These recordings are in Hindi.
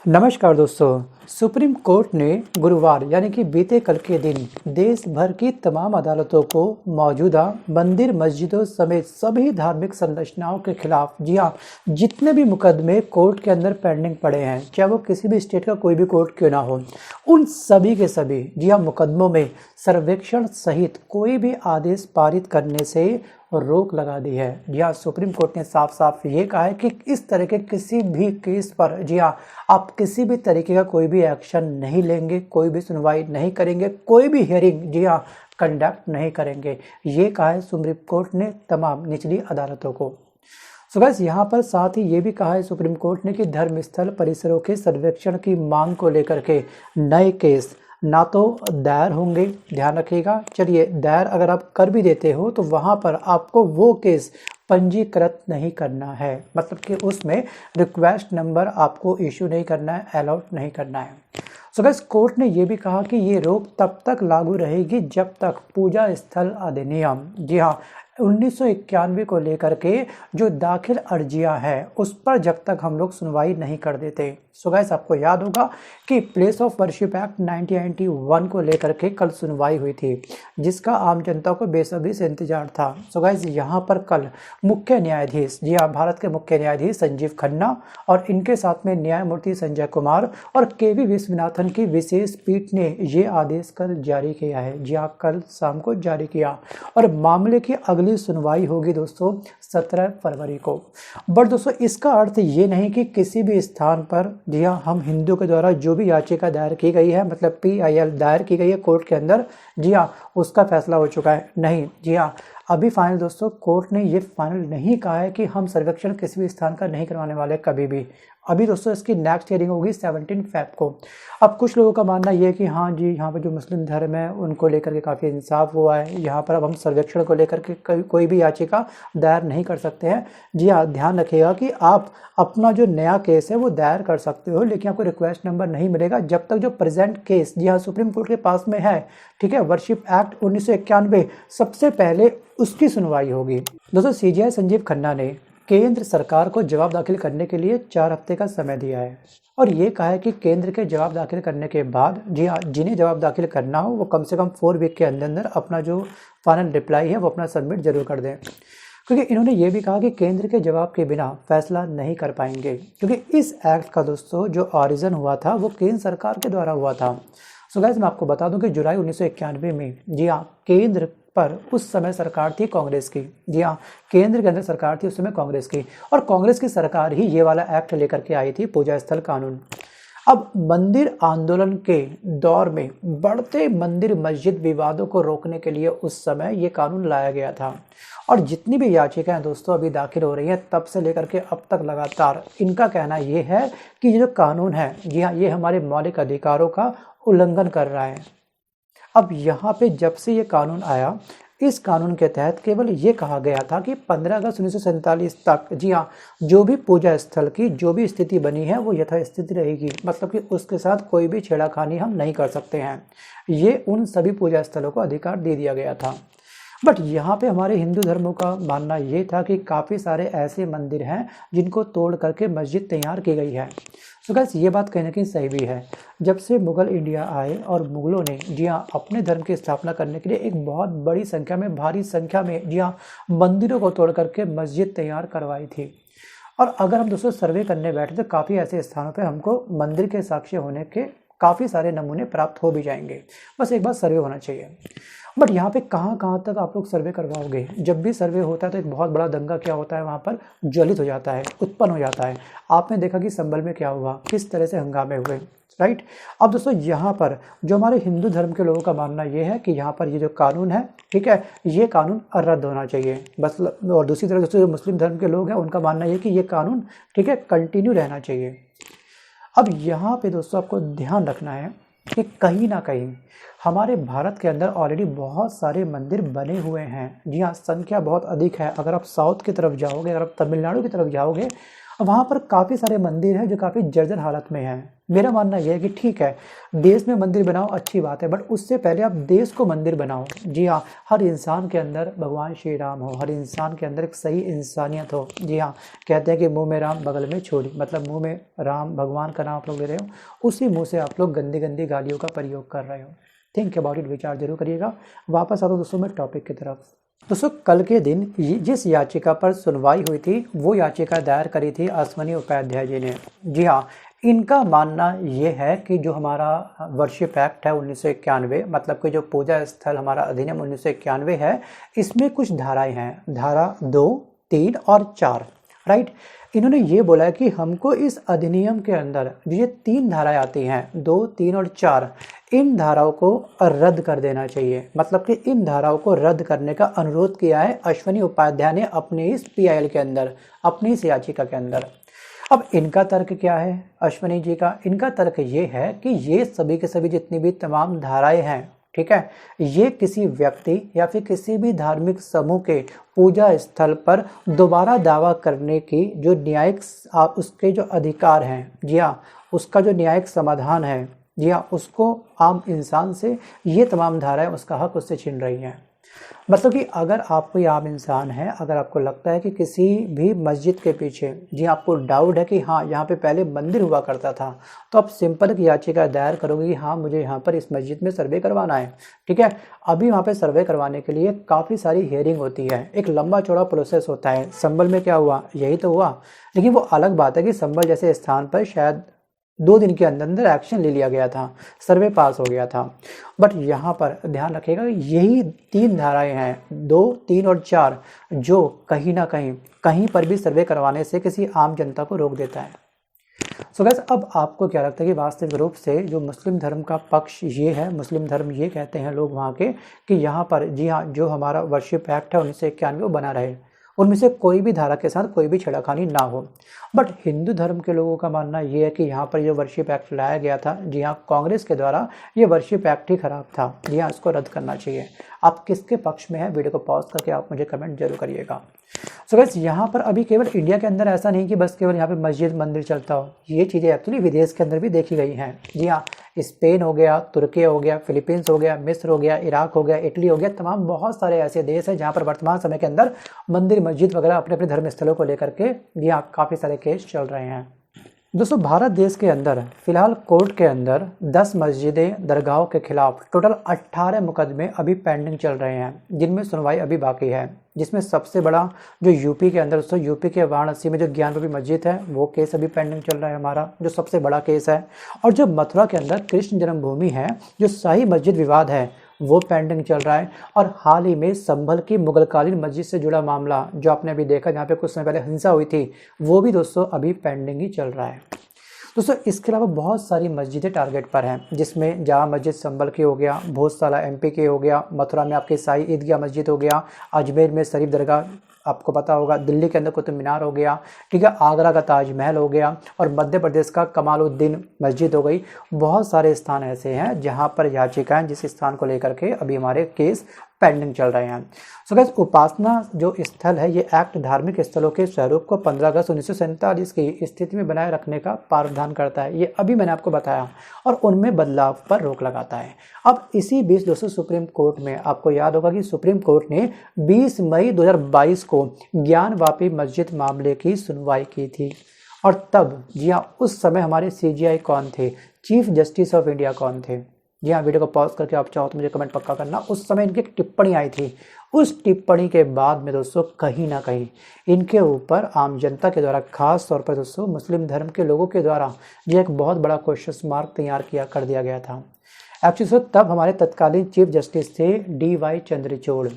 नमस्कार दोस्तों। सुप्रीम कोर्ट ने गुरुवार यानी कि बीते कल के दिन देश भर की तमाम अदालतों को मौजूदा मंदिर मस्जिदों समेत सभी धार्मिक संरचनाओं के खिलाफ जितने भी मुकदमे कोर्ट के अंदर पेंडिंग पड़े हैं, चाहे वो किसी भी स्टेट का कोई भी कोर्ट क्यों ना हो, उन सभी के सभी मुकदमों में सर्वेक्षण सहित कोई भी आदेश पारित करने से रोक लगा दी है। सुप्रीम कोर्ट ने साफ साफ ये कहा है कि इस तरह के किसी भी केस पर आप किसी भी तरीके का कोई भी एक्शन नहीं लेंगे, कोई भी सुनवाई नहीं करेंगे, कोई भी हियरिंग कंडक्ट नहीं करेंगे। ये कहा है सुप्रीम कोर्ट ने तमाम निचली अदालतों को। सो गाइस, यहाँ पर साथ ही ये भी कहा है सुप्रीम कोर्ट ने कि धर्मस्थल परिसरों के सर्वेक्षण की मांग को लेकर के नए केस ना तो दायर होंगे, ध्यान रखिएगा। चलिए, दायर अगर आप कर भी देते हो तो वहाँ पर आपको वो केस पंजीकृत नहीं करना है, मतलब कि उसमें रिक्वेस्ट नंबर आपको इशू नहीं करना है, अलॉट नहीं करना है। सो गाइस, कोर्ट ने ये भी कहा कि ये रोक तब तक लागू रहेगी जब तक पूजा स्थल अधिनियम 1991 को लेकर के जो दाखिल अर्जियां हैं उस पर जब तक हम लोग सुनवाई नहीं कर देते। सो गाइस, आपको याद होगा कि प्लेस ऑफ वर्शिप एक्ट 1991 को लेकर के कल सुनवाई हुई थी, जिसका आम जनता को बेसब्री से इंतजार था। सो गाइस, यहाँ पर कल मुख्य न्यायाधीश भारत के मुख्य न्यायाधीश संजीव खन्ना और इनके साथ में न्यायमूर्ति संजय कुमार और केवी विश्वनाथन की विशेष पीठ ने ये आदेश कल जारी किया है। कल शाम को जारी किया और मामले की अगली सुनवाई होगी दोस्तों 17 फरवरी को। बट दोस्तों, इसका अर्थ ये नहीं कि किसी भी स्थान पर हम हिंदू के द्वारा जो भी याचिका दायर की गई है, मतलब PIL दायर की गई है कोर्ट के अंदर, उसका फैसला हो चुका है। नहीं, अभी फाइनल दोस्तों कोर्ट ने ये फाइनल नहीं कहा है कि हम सर्वेक्षण किसी भी स्थान का नहीं करवाने वाले कभी भी। अभी दोस्तों इसकी नेक्स्ट हियरिंग होगी 17 फेब को। अब कुछ लोगों का मानना ये है कि हाँ जी, यहाँ पर जो मुस्लिम धर्म है उनको लेकर के काफ़ी इंसाफ हुआ है, यहाँ पर अब हम सर्वेक्षण को लेकर के कोई भी याचिका दायर नहीं कर सकते हैं। ध्यान रखिएगा कि आप अपना जो नया केस है वो दायर कर सकते हो, लेकिन आपको रिक्वेस्ट नंबर नहीं मिलेगा जब तक जो प्रेजेंट केस सुप्रीम कोर्ट के पास में है, ठीक है, वर्शिप एक्ट 1991, सबसे पहले उसकी सुनवाई होगी। दोस्तों, CJI संजीव खन्ना ने केंद्र सरकार को जवाब दाखिल करने के लिए 4 हफ्ते का समय दिया है और ये कहा है कि केंद्र के जवाब दाखिल करने के बाद जिन्हें जवाब दाखिल करना हो वो कम से कम 4 वीक के अंदर अपना जो फाइनल रिप्लाई है वो अपना सबमिट जरूर कर दें, क्योंकि इन्होंने ये भी कहा कि केंद्र के जवाब के बिना फैसला नहीं कर पाएंगे, क्योंकि इस एक्ट का दोस्तों जो ऑरिजिन हुआ था वो केंद्र सरकार के द्वारा हुआ था। सो गाइस, मैं आपको बता दूं कि जुलाई 1991 में केंद्र पर उस समय सरकार थी कांग्रेस की। केंद्र के अंदर सरकार थी उस समय कांग्रेस की, और कांग्रेस की सरकार ही ये वाला एक्ट लेकर के आई थी, पूजा स्थल कानून। अब मंदिर आंदोलन के दौर में बढ़ते मंदिर मस्जिद विवादों को रोकने के लिए उस समय ये कानून लाया गया था, और जितनी भी याचिकाएं दोस्तों अभी दाखिल हो रही हैं तब से लेकर के अब तक लगातार इनका कहना ये है कि ये जो कानून है ये हमारे मौलिक अधिकारों का उल्लंघन कर रहा है। अब यहाँ पे जब से ये कानून आया, इस कानून के तहत केवल ये कहा गया था कि 15 अगस्त 1947 तक जो भी पूजा स्थल की जो भी स्थिति बनी है वो यथास्थिति रहेगी, मतलब कि उसके साथ कोई भी छेड़खानी हम नहीं कर सकते हैं। ये उन सभी पूजा स्थलों को अधिकार दे दिया गया था। बट यहाँ पे हमारे हिंदू धर्मों का मानना ये था कि काफ़ी सारे ऐसे मंदिर हैं जिनको तोड़ करके मस्जिद तैयार की गई है। सो गाइस, ये बात कहीं ना कहीं सही भी है। जब से मुग़ल इंडिया आए और मुग़लों ने अपने धर्म की स्थापना करने के लिए एक बहुत बड़ी संख्या में, भारी संख्या में मंदिरों को तोड़ करके मस्जिद तैयार करवाई थी। और अगर हम दोस्तों सर्वे करने बैठे तो काफ़ी ऐसे स्थानों पर हमको मंदिर के साक्ष्य होने के काफ़ी सारे नमूने प्राप्त हो भी जाएंगे, बस एक बार सर्वे होना चाहिए। बट यहाँ पे कहाँ तक आप लोग सर्वे करवाओगे? जब भी सर्वे होता है तो एक बहुत बड़ा दंगा क्या होता है, वहाँ पर ज्वलित हो जाता है, उत्पन्न हो जाता है। आपने देखा कि संभल में क्या हुआ, किस तरह से हंगामे हुए, राइट। अब दोस्तों यहाँ पर जो हमारे हिंदू धर्म के लोगों का मानना ये है कि यहाँ पर ये जो कानून है, ठीक है, ये कानून रद्द होना चाहिए बस। और दूसरी तरफ दोस्तों जो मुस्लिम धर्म के लोग हैं उनका मानना ये कि ये कानून, ठीक है, कंटिन्यू रहना चाहिए। अब यहाँ पे दोस्तों आपको ध्यान रखना है कि कहीं ना कहीं हमारे भारत के अंदर ऑलरेडी बहुत सारे मंदिर बने हुए हैं। संख्या बहुत अधिक है। अगर आप साउथ की तरफ जाओगे, अगर आप तमिलनाडु की तरफ जाओगे, वहाँ पर काफ़ी सारे मंदिर हैं जो काफ़ी जर्जर हालत में हैं। मेरा मानना यह है कि ठीक है, देश में मंदिर बनाओ अच्छी बात है, बट उससे पहले आप देश को मंदिर बनाओ। जी हाँ, हर इंसान के अंदर भगवान श्री राम हो, हर इंसान के अंदर एक सही इंसानियत हो। जी हाँ, कहते हैं कि मुंह में राम बगल में छोड़ी, मतलब मुंह में राम भगवान का नाम आप लोग ले रहे हो, उसी मुंह से आप लोग गंदी गंदी गालियों का प्रयोग कर रहे हो। थिंक अबाउट इट, विचार जरूर करिएगा। वापस आता हूं दोस्तों मैं टॉपिक की तरफ। दोस्तों कल के दिन जिस याचिका पर सुनवाई हुई थी वो याचिका दायर करी थी अश्वनी उपाध्याय जी ने। जी हाँ, इनका मानना ये है कि जो हमारा वर्शिप एक्ट है 1991, मतलब कि जो पूजा स्थल हमारा अधिनियम 1991 है, इसमें कुछ धाराएं हैं, धारा 2, 3 और 4, राइट। इन्होंने ये बोला है कि हमको इस अधिनियम के अंदर जो ये 3 धाराएं आती हैं, 2, 3 और 4, इन धाराओं को रद्द कर देना चाहिए। मतलब कि इन धाराओं को रद्द करने का अनुरोध किया है अश्वनी उपाध्याय ने अपने इस PIL के अंदर, अपनी इस याचिका के अंदर। अब इनका तर्क क्या है अश्वनी जी का? इनका तर्क ये है कि ये सभी के सभी जितनी भी तमाम धाराएं हैं, ठीक है, ये किसी व्यक्ति या फिर किसी भी धार्मिक समूह के पूजा स्थल पर दोबारा दावा करने की जो न्यायिक उसके जो अधिकार हैं, जी हाँ, उसका जो न्यायिक समाधान है, जी हाँ, उसको आम इंसान से ये तमाम धाराएं उसका हक उससे छीन रही हैं। मतलब कि अगर आप कोई आम इंसान है, अगर आपको लगता है कि किसी भी मस्जिद के पीछे, जी आपको डाउट है कि हाँ यहाँ पे पहले मंदिर हुआ करता था, तो आप सिंपल की याचिका दायर करोगे कि हाँ मुझे यहाँ पर इस मस्जिद में सर्वे करवाना है, ठीक है। अभी वहाँ पे सर्वे करवाने के लिए काफ़ी सारी हियरिंग होती है, एक लंबा चौड़ा प्रोसेस होता है। संभल में क्या हुआ, यही तो हुआ। लेकिन वो अलग बात है कि संभल जैसे स्थान पर शायद 2 दिन के अंदर अंदर एक्शन ले लिया गया था, सर्वे पास हो गया था। बट यहाँ पर ध्यान रखिएगा यही 3 धाराएं हैं, 2, 3 और 4, जो कहीं ना कहीं पर भी सर्वे करवाने से किसी आम जनता को रोक देता है। सो गैस, अब आपको क्या लगता है कि वास्तविक रूप से जो मुस्लिम धर्म का पक्ष ये है, मुस्लिम धर्म ये कहते हैं लोग वहाँ के कि यहाँ पर जी हाँ जो हमारा वर्शिप एक्ट है 1991 वो बना रहे, उनमें से कोई भी धारा के साथ कोई भी छेड़खानी ना हो। बट हिंदू धर्म के लोगों का मानना ये है कि यहाँ पर जो वर्शिप एक्ट लाया गया था, जी हाँ कांग्रेस के द्वारा, ये वर्शिप एक्ट ही खराब था, जी हाँ इसको रद्द करना चाहिए। आप किसके पक्ष में हैं, वीडियो को पॉज करके आप मुझे कमेंट जरूर करिएगा। सो गाइस, यहाँ पर अभी केवल इंडिया के अंदर ऐसा नहीं कि बस केवल यहाँ पे मस्जिद मंदिर चलता हो, ये चीज़ें एक्चुअली विदेश के अंदर भी देखी गई हैं। जी हाँ, स्पेन हो गया, तुर्की हो गया, फिलीपींस हो गया, मिस्र हो गया, इराक हो गया, इटली हो गया, तमाम बहुत सारे ऐसे देश हैं जहाँ पर वर्तमान समय के अंदर मंदिर मस्जिद वगैरह अपने अपने धर्म स्थलों को लेकर के जी हाँ काफ़ी सारे केस चल रहे हैं। दोस्तों भारत देश के अंदर फिलहाल कोर्ट के अंदर 10 मस्जिदें दरगाहों के खिलाफ टोटल 18 मुकदमे अभी पेंडिंग चल रहे हैं, जिनमें सुनवाई अभी बाकी है। जिसमें सबसे बड़ा जो यूपी के अंदर, दोस्तों यूपी के वाराणसी में जो ज्ञानरूपी मस्जिद है वो केस अभी पेंडिंग चल रहा है हमारा, जो सबसे बड़ा केस है। और जो मथुरा के अंदर कृष्ण जन्मभूमि है, जो शाही मस्जिद विवाद है, वो पेंडिंग चल रहा है। और हाल ही में संभल की मुगलकालीन मस्जिद से जुड़ा मामला जो आपने अभी देखा, जहाँ पे कुछ समय पहले हिंसा हुई थी, वो भी दोस्तों अभी पेंडिंग ही चल रहा है। दोस्तों इसके अलावा बहुत सारी मस्जिदें टारगेट पर हैं, जिसमें जामा मस्जिद संभल की हो गया, भोजशाला MP के हो गया, मथुरा में आपके साई ईदगाह मस्जिद हो गया, अजमेर में शरीफ दरगाह आपको पता होगा, दिल्ली के अंदर कुतुब मीनार हो गया, ठीक है, आगरा का ताजमहल हो गया, और मध्य प्रदेश का कमालुद्दीन मस्जिद हो गई। बहुत सारे स्थान ऐसे हैं जहां पर याचिकाएं जिस स्थान को लेकर के अभी हमारे केस पेंडिंग चल रहे हैं। सो गाइस, उपासना जो स्थल है, ये एक्ट धार्मिक स्थलों के स्वरूप को 15 अगस्त 1947 की स्थिति में बनाए रखने का प्रावधान करता है, ये अभी मैंने आपको बताया, और उनमें बदलाव पर रोक लगाता है। अब इसी बीच दोस्तों सुप्रीम कोर्ट में आपको याद होगा कि सुप्रीम कोर्ट ने 20 मई 2022 को ज्ञानवापी मस्जिद मामले की सुनवाई की थी। और तब जी हाँ उस समय हमारे CJI कौन थे, चीफ जस्टिस ऑफ इंडिया कौन थे? जी हाँ, वीडियो को पॉज करके आप चाहो तो मुझे कमेंट पक्का करना। उस समय इनकी एक टिप्पणी आई थी, उस टिप्पणी के बाद में दोस्तों कहीं ना कहीं इनके ऊपर आम जनता के द्वारा, खास तौर पर दोस्तों मुस्लिम धर्म के लोगों के द्वारा ये एक बहुत बड़ा क्वेश्चन मार्क तैयार कर दिया गया था। एक्चुअली तब हमारे तत्कालीन चीफ जस्टिस थे DY चंद्रचूड़।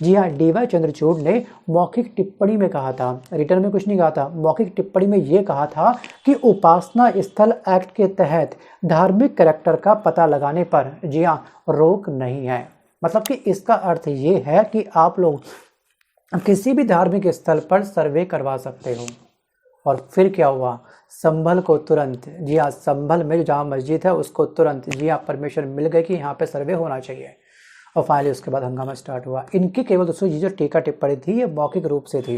जी हाँ, DY चंद्रचूड़ ने मौखिक टिप्पणी में कहा था, रिटर्न में कुछ नहीं कहा था, मौखिक टिप्पणी में ये कहा था कि उपासना स्थल एक्ट के तहत धार्मिक कैरेक्टर का पता लगाने पर जी हाँ रोक नहीं है। मतलब कि इसका अर्थ ये है कि आप लोग किसी भी धार्मिक स्थल पर सर्वे करवा सकते हो। और फिर क्या हुआ, संभल को तुरंत, जी हाँ संभल में जो जामा मस्जिद है उसको तुरंत जी हाँ परमिशन मिल गई कि यहाँ पे सर्वे होना चाहिए। और फाइनली उसके बाद हंगामा स्टार्ट हुआ। इनकी केवल दोस्तों ये जो टीका टिप्पणी थी ये मौखिक रूप से थी,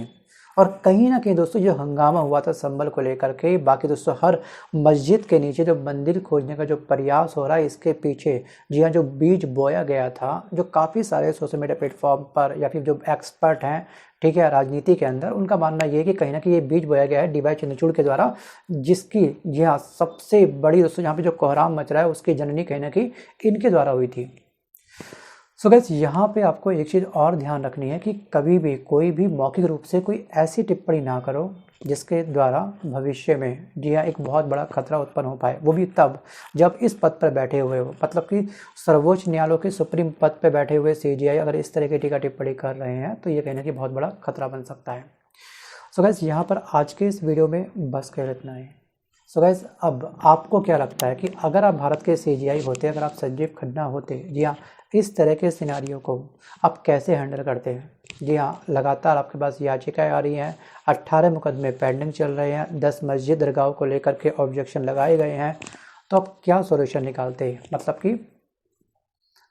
और कहीं ना कहीं दोस्तों जो हंगामा हुआ था संभल को लेकर के, बाकी दोस्तों हर मस्जिद के नीचे जो मंदिर खोजने का जो प्रयास हो रहा है, इसके पीछे जी हाँ जो बीज बोया गया था, जो काफ़ी सारे सोशल मीडिया प्लेटफॉर्म पर या फिर जो एक्सपर्ट हैं, ठीक है, राजनीति के अंदर, उनका मानना ये है कि कहीं ना कहीं ये बीज बोया गया है डीवाई चंद्रचूड़ के द्वारा, जिसकी जी हाँ सबसे बड़ी दोस्तों जहाँ पे जो कोहराम मच रहा है उसकी जननी कहीं ना कहीं इनके द्वारा हुई थी। सो गाइस यहाँ पे आपको एक चीज़ और ध्यान रखनी है कि कभी भी कोई भी मौखिक रूप से कोई ऐसी टिप्पणी ना करो जिसके द्वारा भविष्य में जी हाँ एक बहुत बड़ा खतरा उत्पन्न हो पाए, वो भी तब जब इस पद पर बैठे हुए हो, मतलब कि सर्वोच्च न्यायालय के सुप्रीम पद पर बैठे हुए सीजीआई अगर इस तरह की टीका टिप्पणी कर रहे हैं तो ये कहना कि बहुत बड़ा खतरा बन सकता है। सो गाइस यहाँ पर आज के इस वीडियो में बस केवल इतना है। सो गाइस अब आपको क्या लगता है कि अगर आप भारत के सीजीआई होते, अगर आप संजीव खन्ना होते, जी हाँ, इस तरह के सिनारियों को आप कैसे हैंडल करते हैं? जी हाँ, लगातार आपके पास याचिकाएं आ रही हैं, 18 मुकदमे पेंडिंग चल रहे हैं, 10 मस्जिद दरगाहों को लेकर के ऑब्जेक्शन लगाए गए हैं, तो आप क्या सॉल्यूशन निकालते हैं? मतलब कि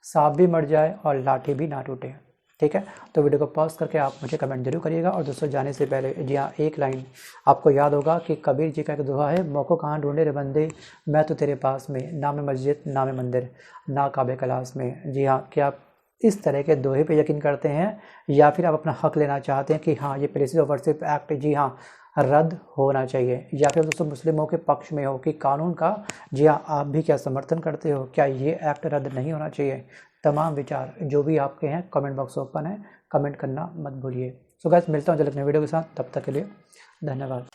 सांप भी मर जाए और लाठी भी ना टूटे। ठीक है, तो वीडियो को पॉज करके आप मुझे कमेंट जरूर करिएगा। और दोस्तों जाने से पहले जी हाँ एक लाइन आपको याद होगा कि कबीर जी का एक दोहा है, मौको कहाँ ढूंढे रे बंदे, मैं तो तेरे पास में, नाम मस्जिद नाम मंदिर ना काबे कलास में। जी हाँ, क्या आप इस तरह के दोहे पे यकीन करते हैं या फिर आप अपना हक लेना चाहते हैं कि हाँ ये प्लेसेस ऑफ वर्शिप एक्ट जी हाँ रद्द होना चाहिए, या फिर दोस्तों मुस्लिमों के पक्ष में हो कि कानून का जी हाँ आप भी क्या समर्थन करते हो, क्या ये एक्ट रद्द नहीं होना चाहिए? तमाम विचार जो भी आपके हैं कमेंट बॉक्स ओपन है, कमेंट करना मत भूलिए। सो गाइस मिलता हूँ जल्द अपने वीडियो के साथ, तब तक के लिए धन्यवाद।